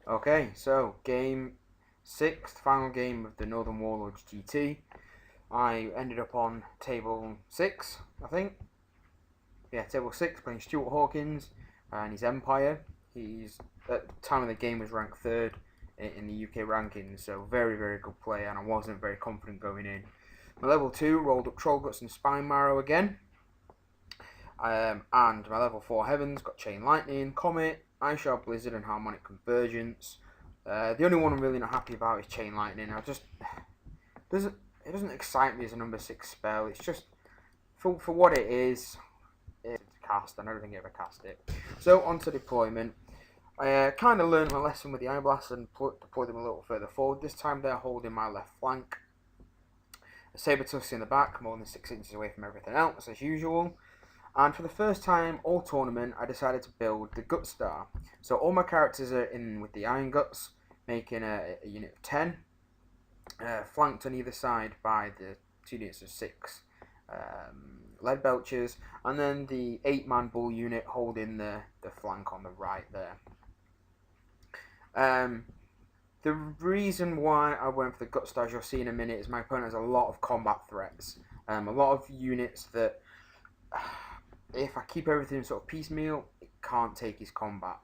Okay, so game 6, final game of the Northern Warlords GT. I ended up on table 6, I think. Yeah, table 6, playing Stuart Hawkins and his Empire. He's, at the time of the game, was ranked 3rd in the UK rankings, so very, very good player, and I wasn't very confident going in. My level 2 rolled up Troll Guts and Spine Marrow again. And my level 4 Heavens got Chain Lightning, Comet, Ice Shard Blizzard, and Harmonic Convergence. The only one I'm really not happy about is Chain Lightning. It doesn't excite me as a number 6 spell. It's just for what it is. It's a cast. I never think I ever cast it. So on to deployment. I kind of learned my lesson with the Iron Blast and deployed them a little further forward. This time they're holding my left flank. A Saber Tusk in the back, more than 6 inches away from everything else as usual. And for the first time all tournament, I decided to build the Gut Star. So all my characters are in with the Iron Guts, making a unit of 10, flanked on either side by the 2 units of 6 Lead Belchers, and then the 8-man Bull unit holding the flank on the right there. The reason why I went for the Gut Star, as you'll see in a minute, is my opponent has a lot of combat threats. A lot of units that, if I keep everything sort of piecemeal, it can't take his combat.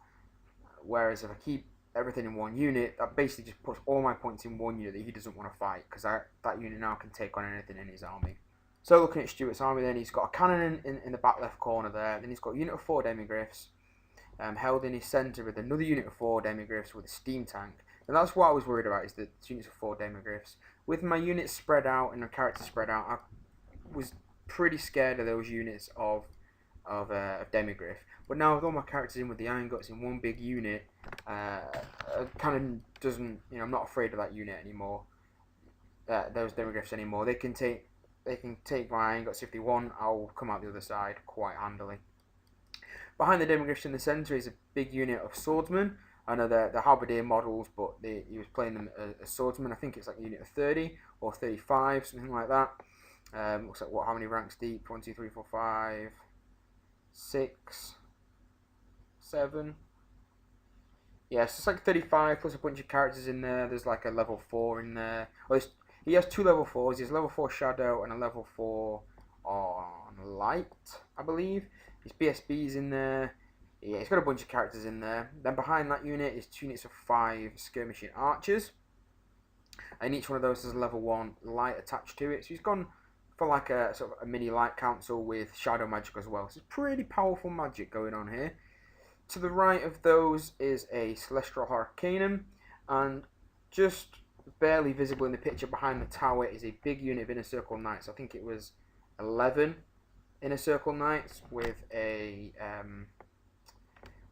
Whereas if I keep everything in one unit, that basically just puts all my points in one unit that he doesn't want to fight, because that unit now can take on anything in his army. So looking at Stuart's army then, he's got a cannon in the back left corner there, then he's got a unit of 4 Demigryphs, held in his centre with another unit of 4 Demigryphs with a steam tank. And that's what I was worried about, is the units of 4 Demigryphs. With my units spread out and the characters spread out, I was pretty scared of those units of Demigryph. But now with all my characters in with the Iron Guts in one big unit, kind of doesn't, I'm not afraid of that unit anymore. Those Demigryphs anymore. They can take my Iron Guts if they want. I'll come out the other side quite handily. Behind the Demigryphs in the centre is a big unit of Swordsmen. I know they're Halberdier models, but he was playing them as Swordsmen. I think it's like a unit of 30 or 35, something like that. Looks like how many ranks deep? 1, 2, 3, 4, 5, 6, 7. Yeah, so it's like 35 plus a bunch of characters in there. There's like a level 4 in there. He has 2 level 4s. He has level 4 Shadow and a level 4 on Light, I believe. His BSB's in there. Yeah, he's got a bunch of characters in there. Then behind that unit is 2 units of 5 Skirmishing Archers. And each one of those has a level 1 Light attached to it. So he's gone for like a sort of a mini Light Council with Shadow Magic as well. So it's pretty powerful magic going on here. To the right of those is a Celestial Arcanum. And just barely visible in the picture behind the tower is a big unit of Inner Circle Knights. I think it was 11 Inner Circle Knights with a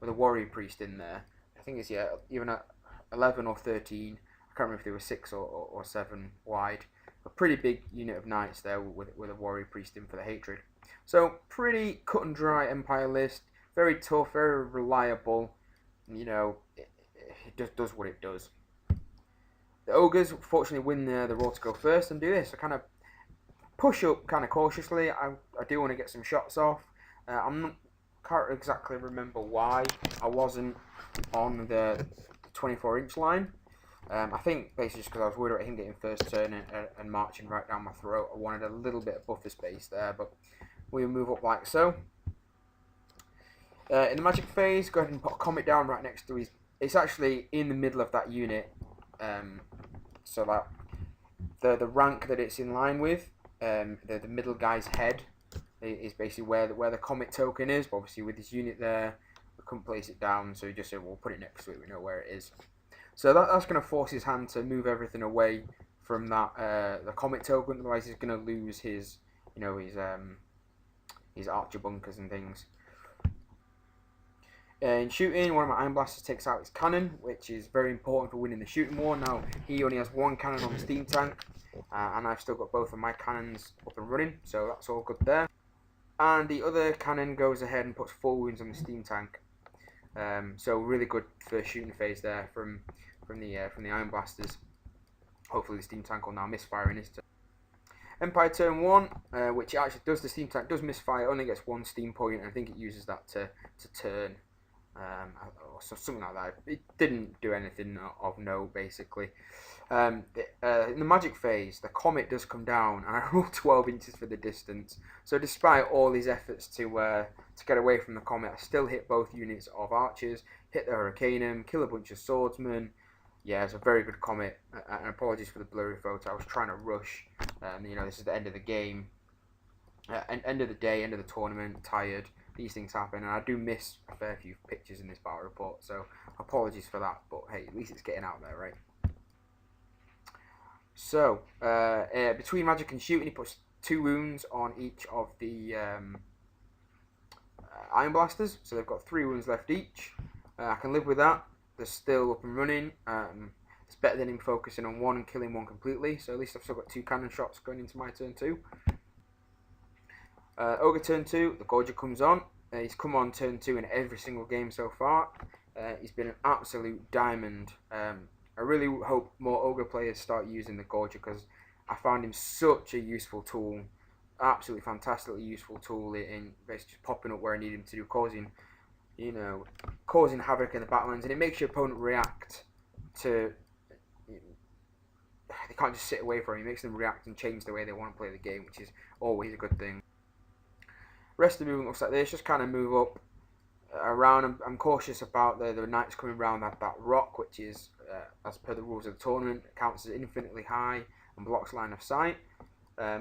Warrior Priest in there. I think it's even at 11 or 13. I can't remember if they were 6 or 7 wide. A pretty big unit of knights there with a Warrior Priest in for the hatred. So pretty cut and dry Empire list. Very tough, very reliable. It just does what it does. The Ogres fortunately win the roll to go first and do this. I kind of push up kind of cautiously. I do want to get some shots off. Can't exactly remember why I wasn't on the 24-inch line. I think basically just because I was worried about him getting first turn and marching right down my throat. I wanted a little bit of buffer space there, but we'll move up like so. In the magic phase, go ahead and put a Comet down right next to his. It's actually in the middle of that unit, so that the rank that it's in line with, the middle guy's head, is basically where the Comet token is. But obviously with this unit there, we couldn't place it down, so we just said we'll put it next to it. We know where it is. So that's going to force his hand to move everything away from that the Comet token. Otherwise, he's going to lose his Archer bunkers and things. In shooting, one of my Iron Blasters takes out his cannon, which is very important for winning the shooting war. Now he only has 1 cannon on the steam tank, and I've still got both of my cannons up and running, so that's all good there. And the other cannon goes ahead and puts 4 wounds on the steam tank. So really good first shooting phase there from the Iron Blasters. Hopefully the steam tank will now misfire in his turn. Empire turn 1, which it actually does. The steam tank does misfire, only gets 1 steam point, and I think it uses that to turn or something like that. It didn't do anything of note, basically. In the magic phase, the comet does come down, and I roll 12 inches for the distance. So despite all these efforts to get away from the comet, I still hit both units of archers, hit the hurricanum, kill a bunch of swordsmen. Yeah, it's a very good comet. And apologies for the blurry photo. I was trying to rush. This is the end of the game, end of the day, end of the tournament. Tired. These things happen, and I do miss a fair few pictures in this battle report. So apologies for that. But hey, at least it's getting out there, right? So, between magic and shooting, he puts 2 wounds on each of the iron blasters. So they've got 3 wounds left each. I can live with that. They're still up and running. It's better than him focusing on one and killing one completely. So at least I've still got 2 cannon shots going into my turn 2. Ogre turn 2, the Gorger comes on. He's come on turn 2 in every single game so far. He's been an absolute diamond. I really hope more Ogre players start using the Gorger, because I found him such a useful tool. Absolutely fantastically useful tool in basically just popping up where I need him to do, causing havoc in the battlelands, and it makes your opponent react to. They can't just sit away from him. It makes them react and change the way they want to play the game, which is always a good thing. Rest of the movement looks like this. Just kind of move up around. I'm cautious about the knights coming around that rock, which is, as per the rules of the tournament, counts as infinitely high and blocks line of sight.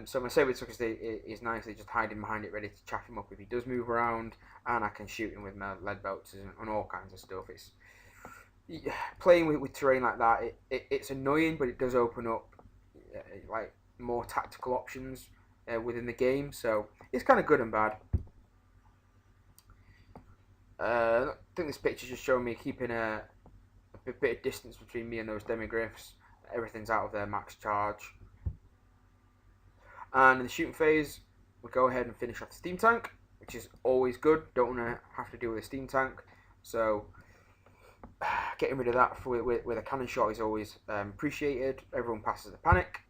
So my saber tucker is nicely just hiding behind it, ready to chaff him up if he does move around, and I can shoot him with my lead belts and all kinds of stuff. It's playing with terrain like that. It's annoying, but it does open up like more tactical options within the game. So it's kind of good and bad. I think this picture just showing me keeping a bit of distance between me and those demigryphs. Everything's out of their max charge. And in the shooting phase, we go ahead and finish off the steam tank, which is always good. Don't want to have to deal with a steam tank. So getting rid of that with a cannon shot is always appreciated. Everyone passes the panic.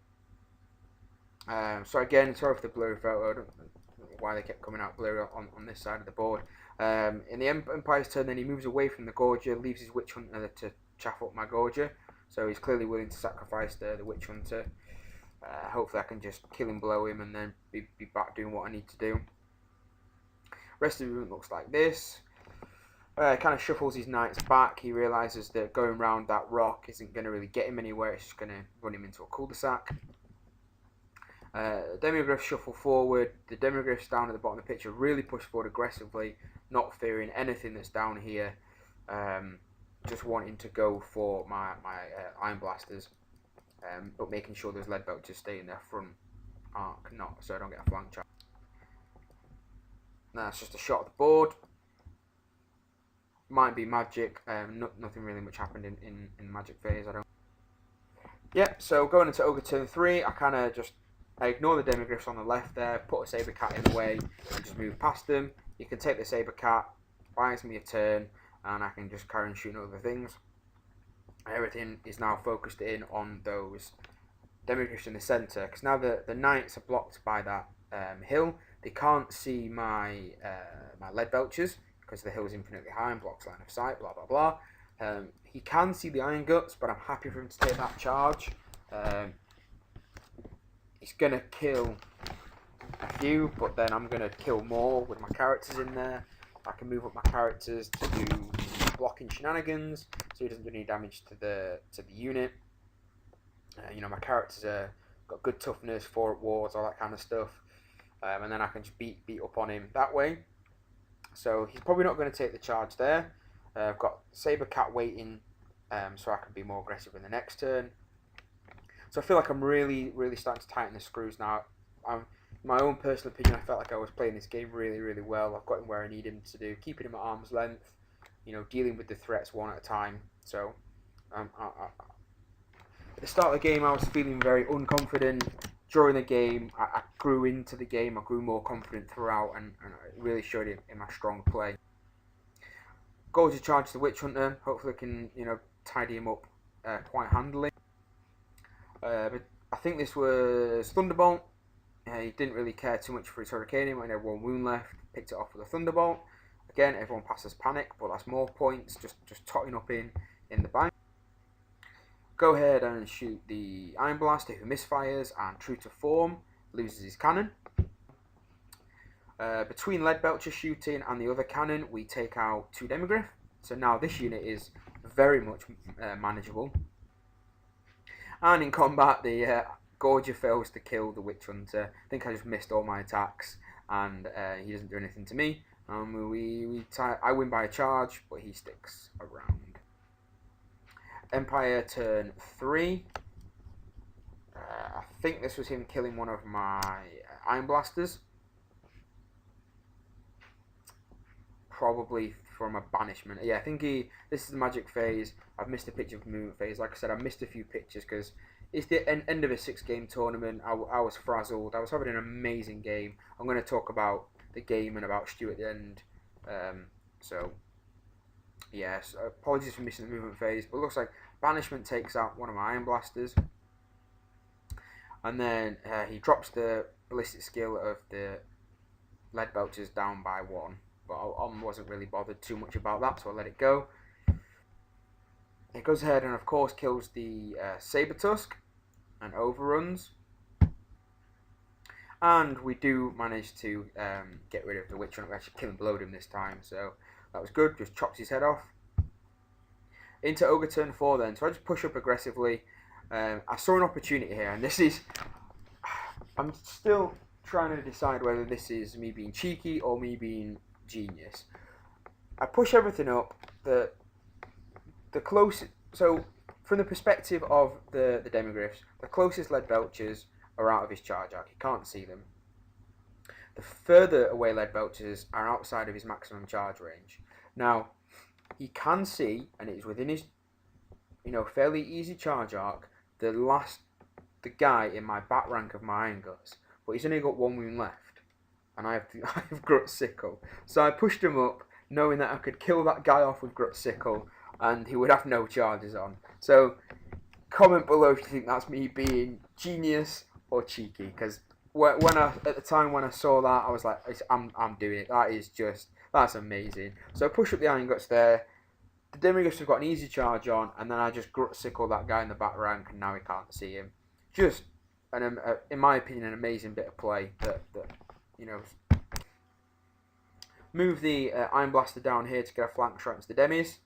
So again, sorry for the blurry photo. I don't know why they kept coming out blurry on this side of the board. In the Empire's turn, then he moves away from the Gorger, leaves his Witch Hunter to chaff up my Gorger. So he's clearly willing to sacrifice the Witch Hunter. Hopefully I can just kill him, blow him, and then be back doing what I need to do. Rest of the room looks like this. Kind of shuffles his knights back. He realises that going around that rock isn't going to really get him anywhere. It's just going to run him into a cul-de-sac. Demigryphs shuffle forward. The demigryphs down at the bottom of the picture really push forward aggressively, not fearing anything that's down here. Just wanting to go for my iron blasters, but making sure those lead belts just stay in their front arc, so I don't get a flank charge. That's just a shot of the board. Might be magic. Nothing really much happened in magic phase. Yep. So going into Ogre turn 3, I ignore the demigryphs on the left there, put a saber cat in the way, and just move past them. You can take the saber cat, buys me a turn, and I can just carry on shooting other things. Everything is now focused in on those demigryphs in the centre, because now the knights are blocked by that hill. They can't see my lead belchers, because the hill is infinitely high and blocks line of sight, blah blah blah. He can see the iron guts, but I'm happy for him to take that charge. He's going to kill a few, but then I'm going to kill more with my characters in there. I can move up my characters to do blocking shenanigans, so he doesn't do any damage to the unit. My characters got good toughness, 4 at wards, all that kind of stuff. And then I can just beat up on him that way. So he's probably not going to take the charge there. I've got Saber Cat waiting, so I can be more aggressive in the next turn. So I feel like I'm really, really starting to tighten the screws now. In my own personal opinion, I felt like I was playing this game really, really well. I've got him where I need him to do, keeping him at arm's length, dealing with the threats one at a time. So at the start of the game, I was feeling very unconfident. During the game, I grew into the game. I grew more confident throughout, and it really showed it in my strong play. Goal to charge the Witch Hunter. Hopefully, I can tidy him up quite handily. But I think this was Thunderbolt. He didn't really care too much for his Hurricane. He only had 1 wound left. Picked it off with a Thunderbolt. Again, everyone passes panic, but that's more points just totting up in the bank. Go ahead and shoot the Iron Blaster, who misfires and, true to form, loses his cannon. Between Lead Belcher shooting and the other cannon, we take out 2 Demigryph. So now this unit is very much manageable. And in combat, the Gorger fails to kill the Witch Hunter. I think I just missed all my attacks, and he doesn't do anything to me. I win by a charge, but he sticks around. Empire turn 3. I think this was him killing one of my Iron Blasters. Probably from a banishment. Yeah, I think this is the magic phase. I've missed a picture of the movement phase. Like I said, I missed a few pictures because it's the end of a 6-game tournament. I was frazzled. I was having an amazing game. I'm going to talk about the game and about Stuart at the end. So, yes, apologies for missing the movement phase. But it looks like banishment takes out one of my Iron Blasters. And then he drops the ballistic skill of the Lead Belchers down by 1. But I wasn't really bothered too much about that, so I let it go. It goes ahead and, of course, kills the Saber Tusk and overruns. And we do manage to get rid of the Witch Hunter. We actually kill and blowed him this time, so that was good. Just chops his head off. Into Ogre turn 4 then. So I just push up aggressively. I saw an opportunity here, and this is... I'm still trying to decide whether this is me being cheeky or me being genius. I push everything up. The closest, so from the perspective of the Demigryphs, the closest Lead Belchers are out of his charge arc. He can't see them. The further away Lead Belchers are outside of his maximum charge range. Now, he can see, and it is within his, fairly easy charge arc, the guy in my back rank of my Iron Guts, but he's only got 1 wound left. And I have Grut Sickle. So I pushed him up, knowing that I could kill that guy off with Grut Sickle, and he would have no charges on. So comment below if you think that's me being genius or cheeky, because at the time when I saw that, I was like, I'm doing it. That's amazing. So I push up the Iron Guts there. The Demigryphs have got an easy charge on, and then I just Grut Sickle that guy in the back rank, and now he can't see him. Just, in my opinion, an amazing bit of play that move the Iron Blaster down here to get a flank shot into the Demis.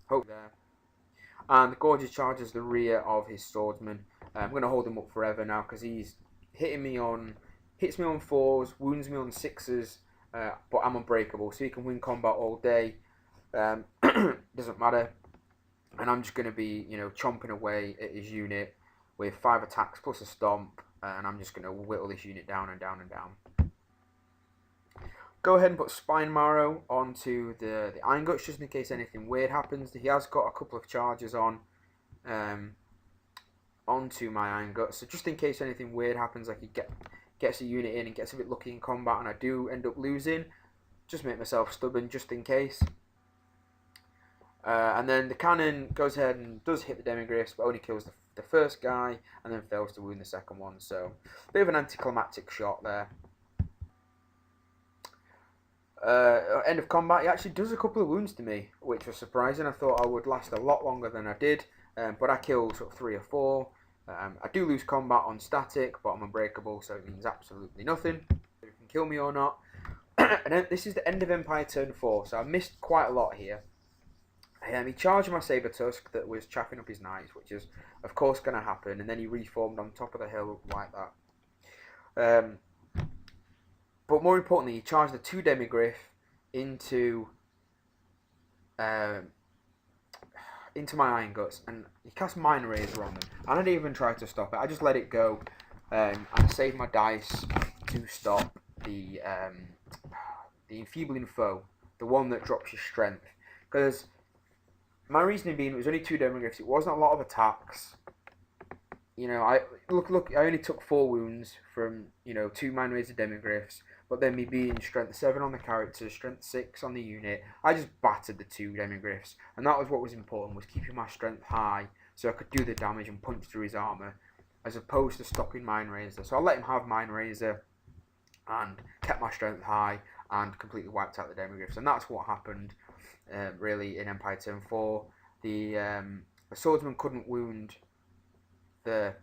Hope there. And the Gorger charges the rear of his swordsman. I'm going to hold him up forever now because he's hits me on 4s, wounds me on 6s, but I'm unbreakable, so he can win combat all day. Doesn't matter. And I'm just going to be, chomping away at his unit with 5 attacks plus a stomp, and I'm just going to whittle this unit down and down and down. Go ahead and put Spine Marrow onto the Iron Guts just in case anything weird happens. He has got a couple of charges on onto my Iron Guts, so just in case anything weird happens, like he gets a unit in and gets a bit lucky in combat and I do end up losing, just make myself stubborn just in case. And then the cannon goes ahead and does hit the Demigryphs, but only kills the first guy and then fails to wound the second one, so a bit of an anticlimactic shot there. End of combat, he actually does a couple of wounds to me, which was surprising. I thought I would last a lot longer than I did, but I killed sort of 3 or 4. I do lose combat on static, but I'm unbreakable, so it means absolutely nothing. If you can kill me or not. And then this is the end of Empire turn 4, so I missed quite a lot here. He charged my Saber Tusk that was chaffing up his knights, which is of course going to happen, and then he reformed on top of the hill like that. But more importantly, he charged the 2 Demigryph into my Iron Guts, and he cast Mind Razor on them. And I didn't even try to stop it. I just let it go, and I saved my dice to stop the Enfeebling Foe, the one that drops your strength. Because my reasoning being, it was only 2 Demigryphs. It wasn't a lot of attacks. I only took 4 wounds from 2 Mind Razor Demigryphs. But then me being strength 7 on the character, strength 6 on the unit, I just battered the 2 Demigryphs. And that was what was important, was keeping my strength high so I could do the damage and punch through his armour, as opposed to stopping Mind Razor. So I let him have Mind Razor and kept my strength high. and completely wiped out the demigryphs. And that's what happened, really, in Empire Turn 4. The swordsman couldn't wound the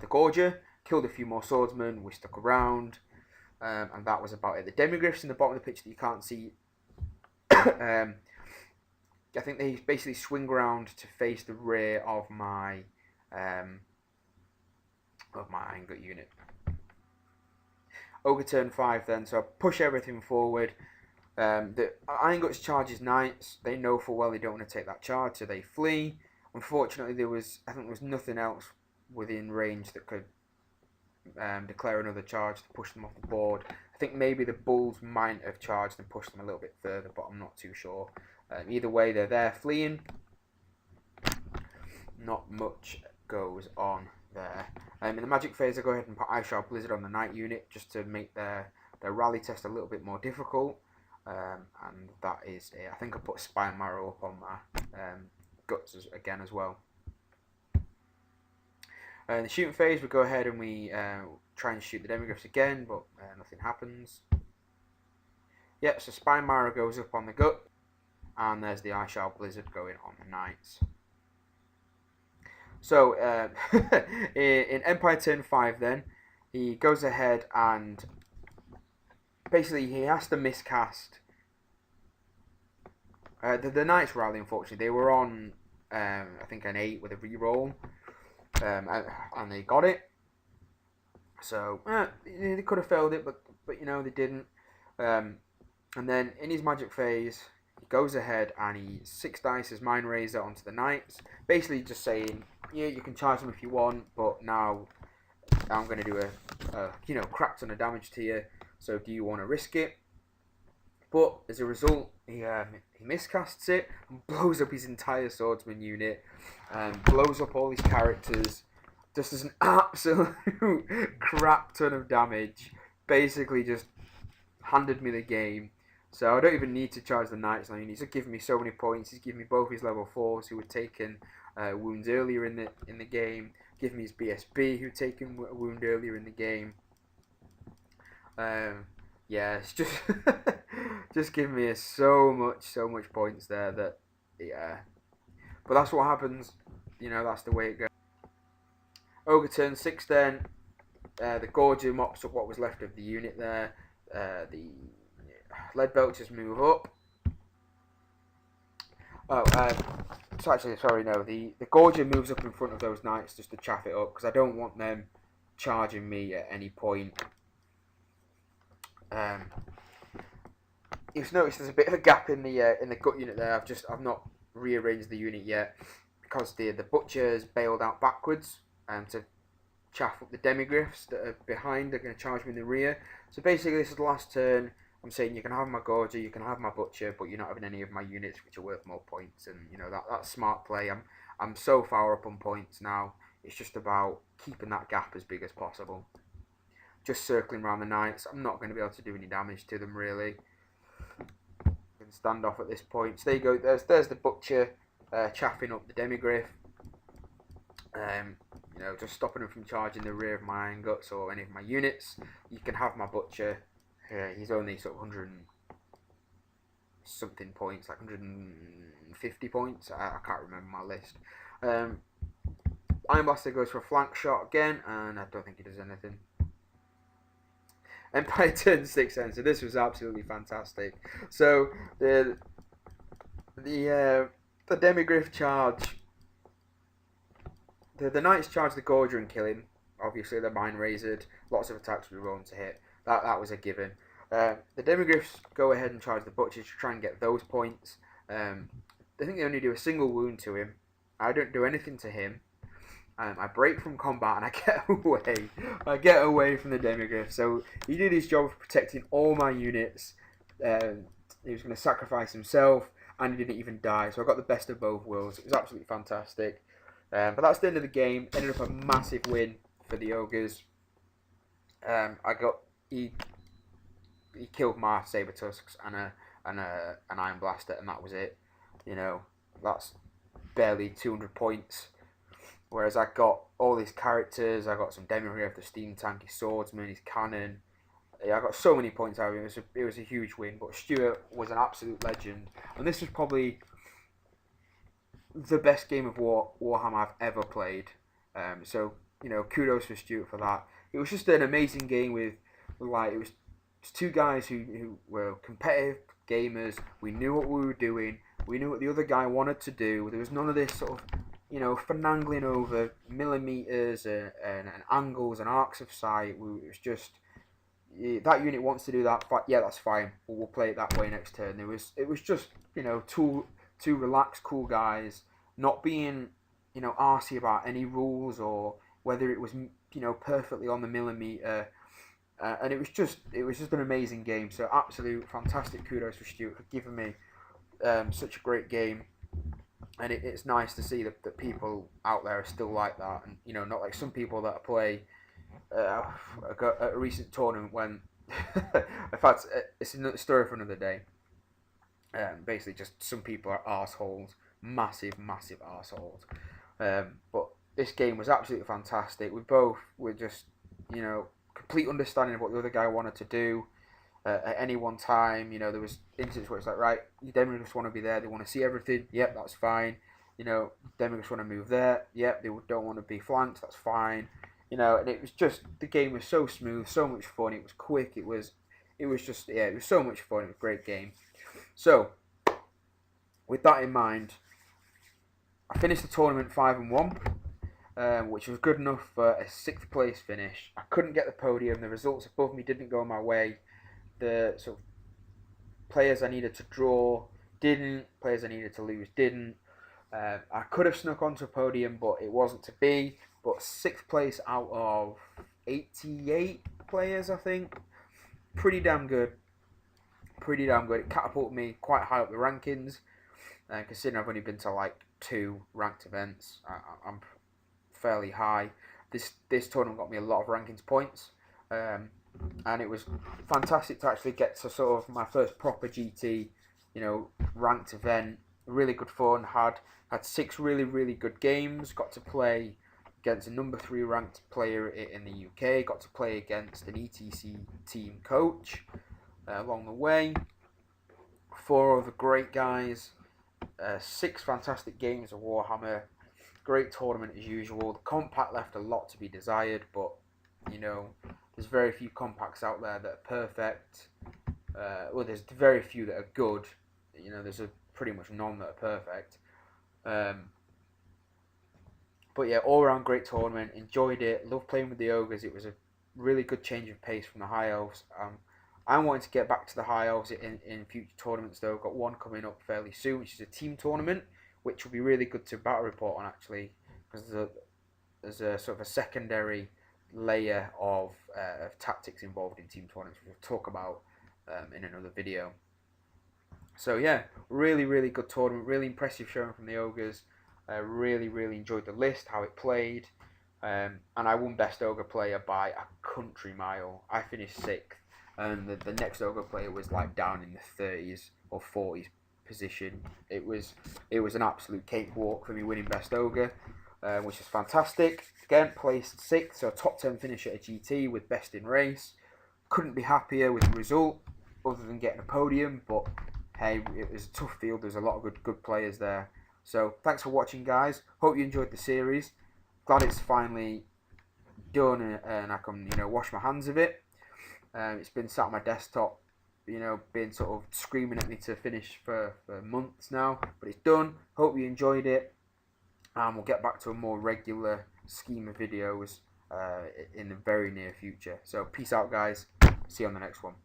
Gorger, killed a few more swordsmen, we stuck around, and that was about it. The demigryphs in the bottom of the pitch that you can't see, I think they basically swing around to face the rear of my Iron Gut unit. Ogre turn 5 then, so I push everything forward. The Iron Guts charges knights. They know full well they don't want to take that charge, so they flee. Unfortunately, there was nothing else within range that could declare another charge to push them off the board. I think maybe the bulls might have charged and pushed them a little bit further, but I'm not too sure. Either way, they're there fleeing. Not much goes on there. In the magic phase, I go ahead and put Ice Shard Blizzard on the knight unit just to make their rally test a little bit more difficult. And that is it. I think I put Spine Marrow up on my guts again as well. In the shooting phase, we go ahead and we try and shoot the demigryphs again, but nothing happens. Yep, so Spine Marrow goes up on the gut, and there's the Ice Shard Blizzard going on the knights. So, in Empire Turn 5 then, he goes ahead and basically he has to miscast. The Knights rally, unfortunately, they were on, I think, an 8 with a reroll, and they got it. So, they could have failed it, but you know, they didn't. And then in his magic phase, he goes ahead and he 6 dices Mind Razor onto the Knights, basically just saying, yeah, you can charge them if you want, but now I'm going to do a crap ton of damage to you, so do you want to risk it? But as a result, he miscasts it and blows up his entire swordsman unit, and blows up all his characters, just as an absolute crap ton of damage. Basically just handed me the game. So I don't even need to charge the knights now. He's giving me so many points. He's giving me both his level 4s who were taking wounds earlier in the game. Give me his BSB who'd taken a wound earlier in the game. Yeah, it's just just giving me so much points there that but that's what happens. You know, that's the way it goes. Ogre turn 6 then. The Gorger mops up what was left of the unit there. The Lead Belchers move up. Oh, so actually, sorry, no. The Gorger moves up in front of those knights just to chaff it up, because I don't want them charging me at any point. You've noticed there's a bit of a gap in the gut unit there. I've not rearranged the unit yet because the butchers bailed out backwards to chaff up the demigryphs that are behind. They're going to charge me in the rear. So basically, this is the last turn. I'm saying you can have my Gorger, you can have my Butcher, but you're not having any of my units which are worth more points. And you know that's smart play. I'm so far up on points now. It's just about keeping that gap as big as possible. Just circling around the knights. I'm not going to be able to do any damage to them really. Can stand off at this point. So there you go. There's the Butcher chaffing up the demigryph. You know, just stopping them from charging the rear of my Iron Guts or any of my units. You can have my Butcher. He's only sort of 100 something points, like 150 points. I can't remember my list. Iron Blaster goes for a flank shot again, and I don't think he does anything. Empire turn 6 then, so this was absolutely fantastic. So the demigryph charge. The Knights charge the Gorger and kill him. Obviously, they're Mind Razored. Lots of attacks will be rolling to hit. That was a given. The demigryphs go ahead and charge the Butchers to try and get those points. I think they only do a single wound to him. I don't do anything to him. I break from combat and I get away. I get away from the demigryph. So he did his job of protecting all my units. He was going to sacrifice himself, and he didn't even die. So I got the best of both worlds. It was absolutely fantastic. But that's the end of the game. Ended up a massive win for the Ogres. He killed my Saber Tusks and an Iron Blaster, and that was it. You know, that's barely 200 points. Whereas I got all these characters. I got some Demigryph, the Steam Tank, his Swordsman, his Cannon, Yeah, I got so many points out of it. It was a huge win, but Stuart was an absolute legend, and this was probably the best game of Warhammer I've ever played. So kudos for Stuart for that. It was just an amazing game with like it was two guys who were competitive gamers. We knew what we were doing. We knew what the other guy wanted to do. There was none of this sort of finagling over millimeters and angles and arcs of sight. It was just that unit wants to do that. Yeah, that's fine. We'll play it that way next turn. It was just two relaxed, cool guys, not being arsy about any rules or whether it was perfectly on the millimeter. And it was just an amazing game. So absolute fantastic kudos for Stuart for giving me such a great game. And it's nice to see that people out there are still like that, and not like some people that play a recent tournament when in fact it's another story for another day. Basically just some people are arseholes, massive arseholes. But this game was absolutely fantastic. We both were just complete understanding of what the other guy wanted to do. At any one time, there was instances where it's like, right, you demigods want to be there, they want to see everything, yep, that's fine. Demigods want to move there, yep, they don't want to be flanked, that's fine. And it was just, the game was so smooth, so much fun, it was quick, it was just, it was so much fun, it was a great game. So, with that in mind, I finished the tournament 5-1, which was good enough for a 6th place finish. I couldn't get the podium, the results above me didn't go my way. The sort of players I needed to draw didn't, players I needed to lose didn't. I could have snuck onto a podium, but it wasn't to be. But 6th place out of 88 players, I think. Pretty damn good. It catapulted me quite high up the rankings. Considering I've only been to like 2 ranked events, I'm fairly high. This tournament got me a lot of rankings points. And it was fantastic to actually get to sort of my first proper GT, ranked event. Really good fun. Had 6 really good games. Got to play against a number 3 ranked player in the UK. Got to play against an ETC team coach along the way. 4 other great guys. 6 fantastic games of Warhammer. Great tournament as usual. The compact left a lot to be desired, but there's very few compacts out there that are perfect. Well, there's very few that are good. There's pretty much none that are perfect. But yeah, all around great tournament. Enjoyed it. Loved playing with the Ogres. It was a really good change of pace from the High Elves. I'm wanting to get back to the High Elves in future tournaments though. Got one coming up fairly soon, which is a team tournament, which will be really good to battle report on actually, because there's a sort of a secondary layer of tactics involved in team tournaments, which we'll talk about in another video. So yeah, really good tournament, really impressive showing from the Ogres. Really enjoyed the list, how it played, and I won best Ogre player by a country mile. I finished 6th, and the next Ogre player was like down in the 30s or 40s position. It was an absolute cakewalk for me winning best Ogre, which is fantastic. Again, placed 6th, so a top 10 finish at a GT with best in race. Couldn't be happier with the result, other than getting a podium, but hey, it was a tough field. There's a lot of good players there. So thanks for watching, guys. Hope you enjoyed the series. Glad it's finally done and I can wash my hands of it. It's been sat on my desktop, been sort of screaming at me to finish for months now, but it's done. Hope you enjoyed it, and we'll get back to a more regular scheme of videos in the very near future. So peace out, guys. See you on the next one.